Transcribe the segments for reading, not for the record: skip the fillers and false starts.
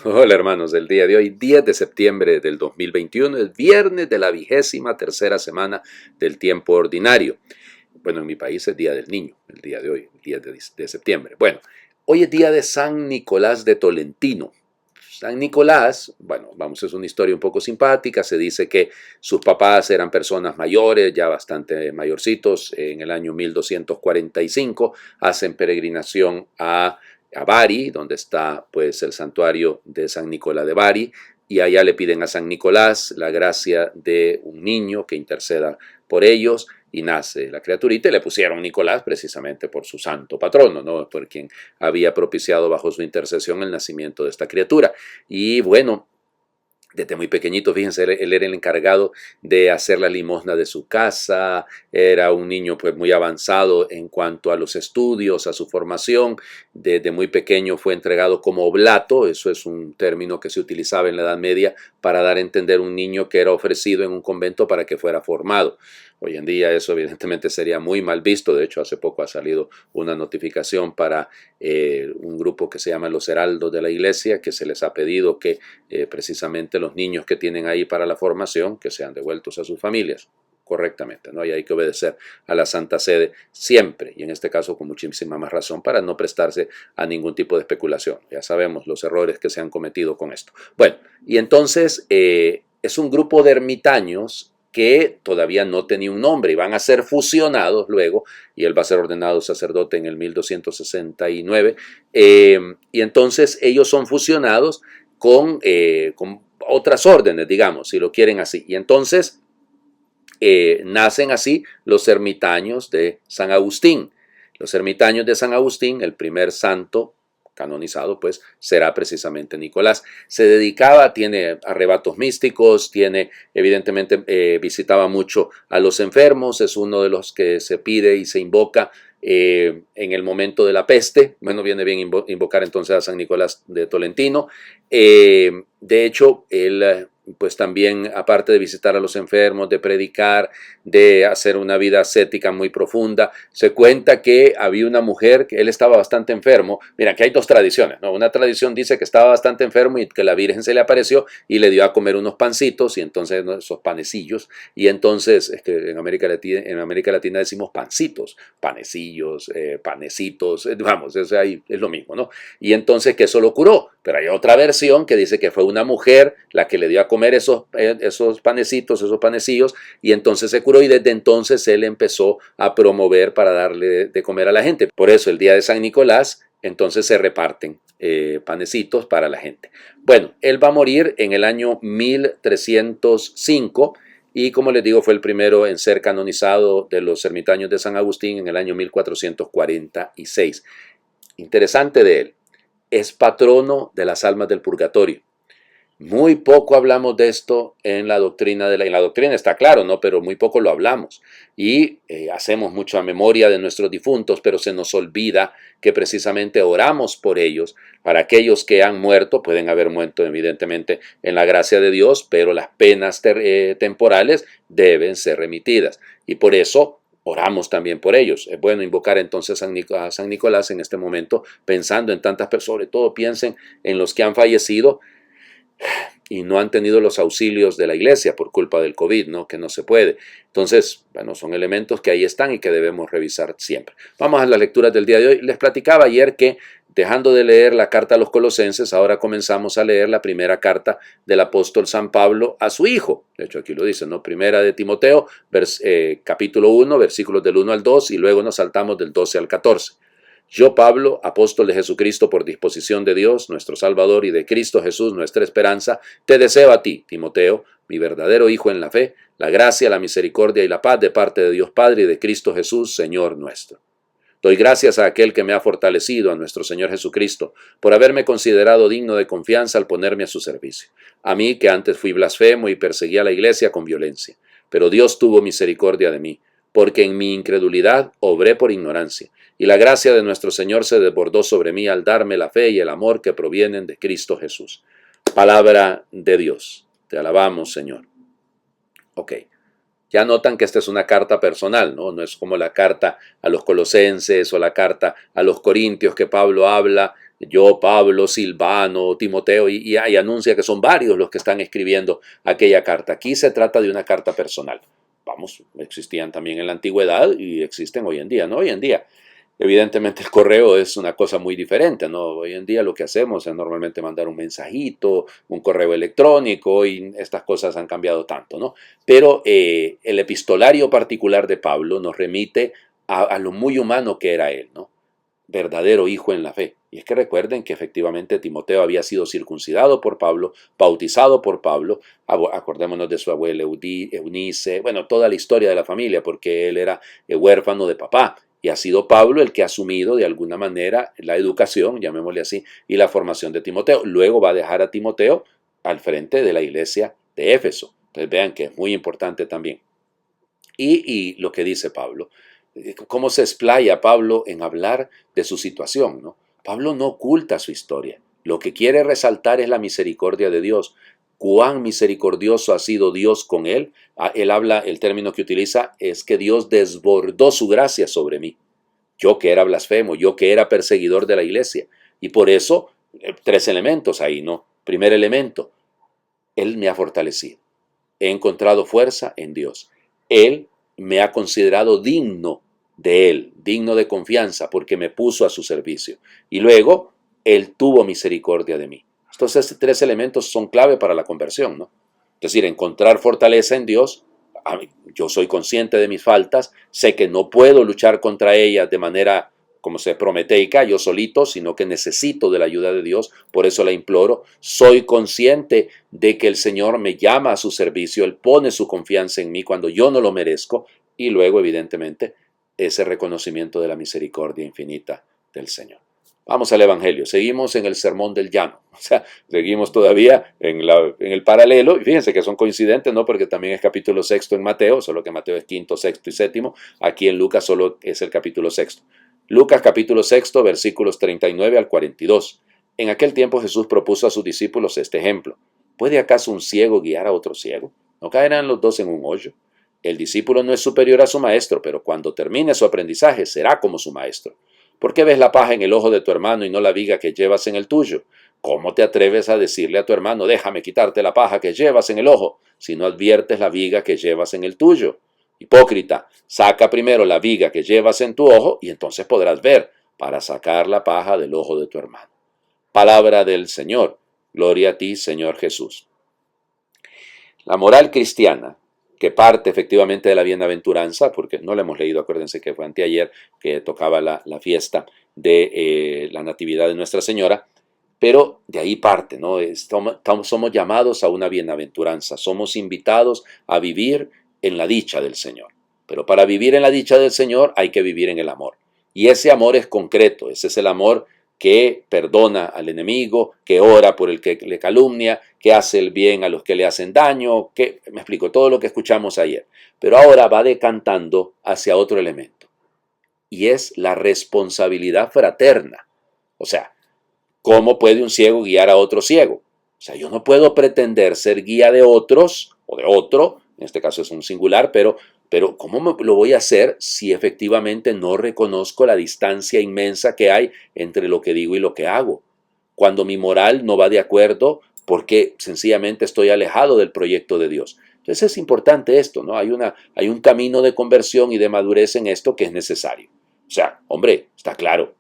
Hola hermanos, del día de hoy, 10 de septiembre del 2021, es viernes de la 23ª semana del tiempo ordinario. Bueno, en mi país es Día del Niño, el día de hoy, el 10 de septiembre. Bueno, hoy es día de San Nicolás de Tolentino. San Nicolás, bueno, vamos, es una historia un poco simpática. Se dice que sus papás eran personas mayores, ya bastante mayorcitos. En el año 1245 hacen peregrinación a Bari, donde está pues el santuario de San Nicolás de Bari, y allá le piden a San Nicolás la gracia de un niño que interceda por ellos, y nace la criaturita, y le pusieron Nicolás precisamente por su santo patrono, ¿no? Por quien había propiciado bajo su intercesión el nacimiento de esta criatura. Y bueno, desde muy pequeñito, fíjense, él era el encargado de hacer la limosna de su casa. Era un niño pues muy avanzado en cuanto a los estudios, a su formación. Desde muy pequeño fue entregado como oblato. Eso es un término que se utilizaba en la Edad Media para dar a entender un niño que era ofrecido en un convento para que fuera formado. Hoy en día eso evidentemente sería muy mal visto. De hecho, hace poco ha salido una notificación para un grupo que se llama Los Heraldos de la Iglesia, que se les ha pedido que precisamente los niños que tienen ahí para la formación, que sean devueltos a sus familias correctamente, ¿no? Y hay que obedecer a la Santa Sede siempre, y en este caso con muchísima más razón, para no prestarse a ningún tipo de especulación. Ya sabemos los errores que se han cometido con esto. Bueno, y entonces es un grupo de ermitaños que todavía no tenía un nombre y van a ser fusionados luego, y él va a ser ordenado sacerdote en el 1269, y entonces ellos son fusionados con otras órdenes, digamos, si lo quieren así. Y entonces nacen así los ermitaños de San Agustín. Los ermitaños de San Agustín, el primer santo canonizado, pues será precisamente Nicolás. Se dedicaba, tiene arrebatos místicos, tiene, evidentemente, visitaba mucho a los enfermos, es uno de los que se pide y se invoca en el momento de la peste. Bueno, viene bien invocar entonces a San Nicolás de Tolentino. De hecho, él pues también, aparte de visitar a los enfermos, de predicar, de hacer una vida ascética muy profunda, se cuenta que había una mujer, que él estaba bastante enfermo. Mira, que hay dos tradiciones, ¿no? Una tradición dice que estaba bastante enfermo y que la Virgen se le apareció y le dio a comer unos pancitos, y entonces, ¿no?, esos panecillos, y entonces, es que en América Latina decimos pancitos, panecillos, panecitos, vamos, eso ahí es lo mismo, ¿no? Y entonces que eso lo curó. Pero hay otra versión que dice que fue una mujer la que le dio a comer esos panecitos, esos panecillos, y entonces se curó, y desde entonces él empezó a promover para darle de comer a la gente. Por eso el día de San Nicolás, entonces se reparten panecitos para la gente. Bueno, él va a morir en el año 1305, y como les digo, fue el primero en ser canonizado de los ermitaños de San Agustín en el año 1446. Interesante de él, es patrono de las almas del purgatorio. Muy poco hablamos de esto en la doctrina, en la doctrina está claro, ¿no? Pero muy poco lo hablamos. Y hacemos mucha memoria de nuestros difuntos, pero se nos olvida que precisamente oramos por ellos. Para aquellos que han muerto, pueden haber muerto evidentemente en la gracia de Dios, pero las penas temporales deben ser remitidas. Y por eso oramos también por ellos. Es bueno invocar entonces a San Nicolás en este momento, pensando en tantas personas. Sobre todo piensen en los que han fallecido y no han tenido los auxilios de la iglesia por culpa del COVID, ¿no? Que no se puede. Entonces, bueno, son elementos que ahí están y que debemos revisar siempre. Vamos a las lecturas del día de hoy. Les platicaba ayer que, dejando de leer la carta a los Colosenses, ahora comenzamos a leer la primera carta del apóstol San Pablo a su hijo. De hecho, aquí lo dice, ¿no? Primera de Timoteo, capítulo 1, versículos del 1 al 2, y luego nos saltamos del 12 al 14. Yo, Pablo, apóstol de Jesucristo por disposición de Dios, nuestro Salvador, y de Cristo Jesús, nuestra esperanza, te deseo a ti, Timoteo, mi verdadero hijo en la fe, la gracia, la misericordia y la paz de parte de Dios Padre y de Cristo Jesús, Señor nuestro. Doy gracias a aquel que me ha fortalecido, a nuestro Señor Jesucristo, por haberme considerado digno de confianza al ponerme a su servicio. A mí, que antes fui blasfemo y perseguía a la iglesia con violencia. Pero Dios tuvo misericordia de mí, porque en mi incredulidad obré por ignorancia, y la gracia de nuestro Señor se desbordó sobre mí al darme la fe y el amor que provienen de Cristo Jesús. Palabra de Dios. Te alabamos, Señor. Ok. Ya notan que esta es una carta personal, ¿no? No es como la carta a los Colosenses o la carta a los Corintios que Pablo habla yo, Pablo, Silvano, Timoteo, y anuncia que son varios los que están escribiendo aquella carta. Aquí se trata de una carta personal. Vamos, existían también en la antigüedad y existen hoy en día, ¿no? Hoy en día, evidentemente el correo es una cosa muy diferente, ¿no? Hoy en día lo que hacemos es normalmente mandar un mensajito, un correo electrónico, y estas cosas han cambiado tanto, ¿no? Pero el epistolario particular de Pablo nos remite a lo muy humano que era él, ¿no? Verdadero hijo en la fe. Y es que recuerden que efectivamente Timoteo había sido circuncidado por Pablo, bautizado por Pablo, acordémonos de su abuela Eunice, bueno, toda la historia de la familia, porque él era huérfano de papá, y ha sido Pablo el que ha asumido de alguna manera la educación, llamémosle así, y la formación de Timoteo. Luego va a dejar a Timoteo al frente de la iglesia de Éfeso. Entonces vean que es muy importante también. Y lo que dice Pablo, cómo se explaya Pablo en hablar de su situación, ¿no? Pablo no oculta su historia. Lo que quiere resaltar es la misericordia de Dios. Cuán misericordioso ha sido Dios con él. Él habla, el término que utiliza es que Dios desbordó su gracia sobre mí. Yo que era blasfemo, yo que era perseguidor de la iglesia. Y por eso, tres elementos ahí, ¿no? Primer elemento, Él me ha fortalecido. He encontrado fuerza en Dios. Él me ha considerado digno de Él, digno de confianza, porque me puso a su servicio. Y luego, Él tuvo misericordia de mí. Entonces, tres elementos son clave para la conversión, ¿no? Es decir, encontrar fortaleza en Dios. Yo soy consciente de mis faltas, sé que no puedo luchar contra ellas de manera como se prometeica, yo solito, sino que necesito de la ayuda de Dios, por eso la imploro. Soy consciente de que el Señor me llama a su servicio, Él pone su confianza en mí cuando yo no lo merezco, y luego, evidentemente, ese reconocimiento de la misericordia infinita del Señor. Vamos al Evangelio, seguimos en el Sermón del Llano, o sea, seguimos todavía en el paralelo, y fíjense que son coincidentes, ¿no? Porque también es capítulo sexto en Mateo, solo que Mateo es quinto, sexto y séptimo, aquí en Lucas solo es el capítulo sexto. Lucas capítulo sexto, versículos 39 al 42. En aquel tiempo Jesús propuso a sus discípulos este ejemplo. ¿Puede acaso un ciego guiar a otro ciego? ¿No caerán los dos en un hoyo? El discípulo no es superior a su maestro, pero cuando termine su aprendizaje será como su maestro. ¿Por qué ves la paja en el ojo de tu hermano y no la viga que llevas en el tuyo? ¿Cómo te atreves a decirle a tu hermano, déjame quitarte la paja que llevas en el ojo, si no adviertes la viga que llevas en el tuyo? Hipócrita, saca primero la viga que llevas en tu ojo y entonces podrás ver para sacar la paja del ojo de tu hermano. Palabra del Señor. Gloria a ti, Señor Jesús. La moral cristiana, que parte efectivamente de la bienaventuranza, porque no la hemos leído, acuérdense que fue anteayer que tocaba la fiesta de la Natividad de Nuestra Señora, pero de ahí parte, ¿no? Somos llamados a una bienaventuranza, somos invitados a vivir en la dicha del Señor. Pero para vivir en la dicha del Señor hay que vivir en el amor. Y ese amor es concreto, ese es el amor que perdona al enemigo, que ora por el que le calumnia, que hace el bien a los que le hacen daño, que, me explico, todo lo que escuchamos ayer. Pero ahora va decantando hacia otro elemento, y es la responsabilidad fraterna. O sea, ¿cómo puede un ciego guiar a otro ciego? O sea, yo no puedo pretender ser guía de otros o de otro, en este caso es un singular, pero ¿cómo lo voy a hacer si efectivamente no reconozco la distancia inmensa que hay entre lo que digo y lo que hago? Cuando mi moral no va de acuerdo porque sencillamente estoy alejado del proyecto de Dios. Entonces es importante esto, ¿no? Hay un camino de conversión y de madurez en esto que es necesario. O sea, hombre, está claro,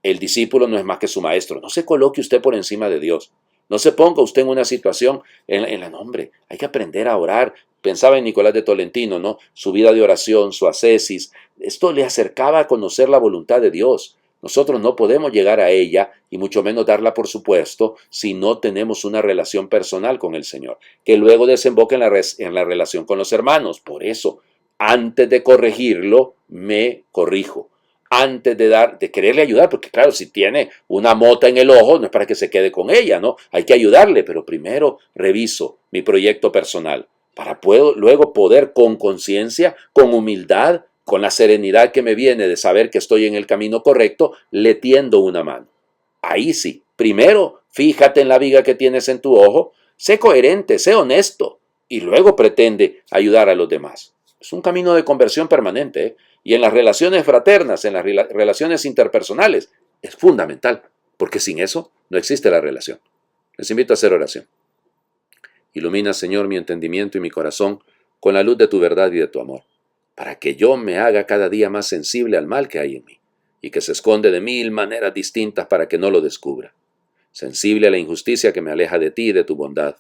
el discípulo no es más que su maestro. No se coloque usted por encima de Dios. No se ponga usted en una situación en la nombre. Hay que aprender a orar. Pensaba en Nicolás de Tolentino, ¿no? Su vida de oración, su ascesis. Esto le acercaba a conocer la voluntad de Dios. Nosotros no podemos llegar a ella, y mucho menos darla por supuesto, si no tenemos una relación personal con el Señor, que luego desemboca en la relación con los hermanos. Por eso, antes de corregirlo, me corrijo. Antes de quererle ayudar, porque claro, si tiene una mota en el ojo, no es para que se quede con ella, ¿no? Hay que ayudarle, pero primero reviso mi proyecto personal, para luego poder con conciencia, con humildad, con la serenidad que me viene de saber que estoy en el camino correcto, le tiendo una mano. Ahí sí, primero fíjate en la viga que tienes en tu ojo, sé coherente, sé honesto, y luego pretende ayudar a los demás. Es un camino de conversión permanente, ¿eh? Y en las relaciones fraternas, en las relaciones interpersonales, es fundamental. porque sin eso no existe la relación. Les invito a hacer oración. Ilumina, Señor, mi entendimiento y mi corazón con la luz de tu verdad y de tu amor, para que yo me haga cada día más sensible al mal que hay en mí, y que se esconde de 1000 maneras distintas para que no lo descubra. Sensible a la injusticia que me aleja de ti y de tu bondad,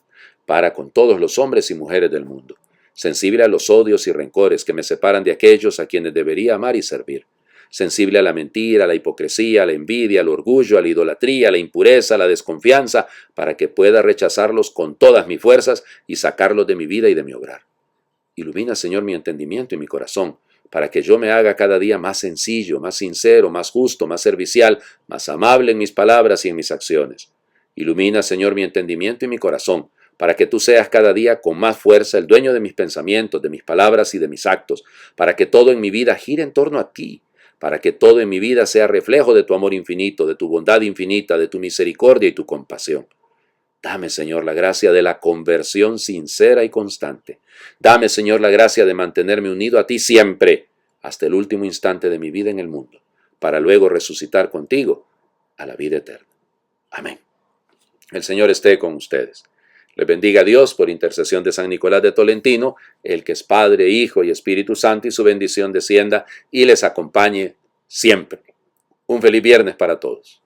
para con todos los hombres y mujeres del mundo. Sensible a los odios y rencores que me separan de aquellos a quienes debería amar y servir. Sensible a la mentira, a la hipocresía, a la envidia, al orgullo, a la idolatría, a la impureza, a la desconfianza, para que pueda rechazarlos con todas mis fuerzas y sacarlos de mi vida y de mi obrar. Ilumina, Señor, mi entendimiento y mi corazón, para que yo me haga cada día más sencillo, más sincero, más justo, más servicial, más amable en mis palabras y en mis acciones. Ilumina, Señor, mi entendimiento y mi corazón, para que tú seas cada día con más fuerza el dueño de mis pensamientos, de mis palabras y de mis actos, para que todo en mi vida gire en torno a ti, para que todo en mi vida sea reflejo de tu amor infinito, de tu bondad infinita, de tu misericordia y tu compasión. Dame, Señor, la gracia de la conversión sincera y constante. Dame, Señor, la gracia de mantenerme unido a ti siempre, hasta el último instante de mi vida en el mundo, para luego resucitar contigo a la vida eterna. Amén. El Señor esté con ustedes. Les bendiga Dios por intercesión de San Nicolás de Tolentino, el que es Padre, Hijo y Espíritu Santo, y su bendición descienda y les acompañe siempre. Un feliz viernes para todos.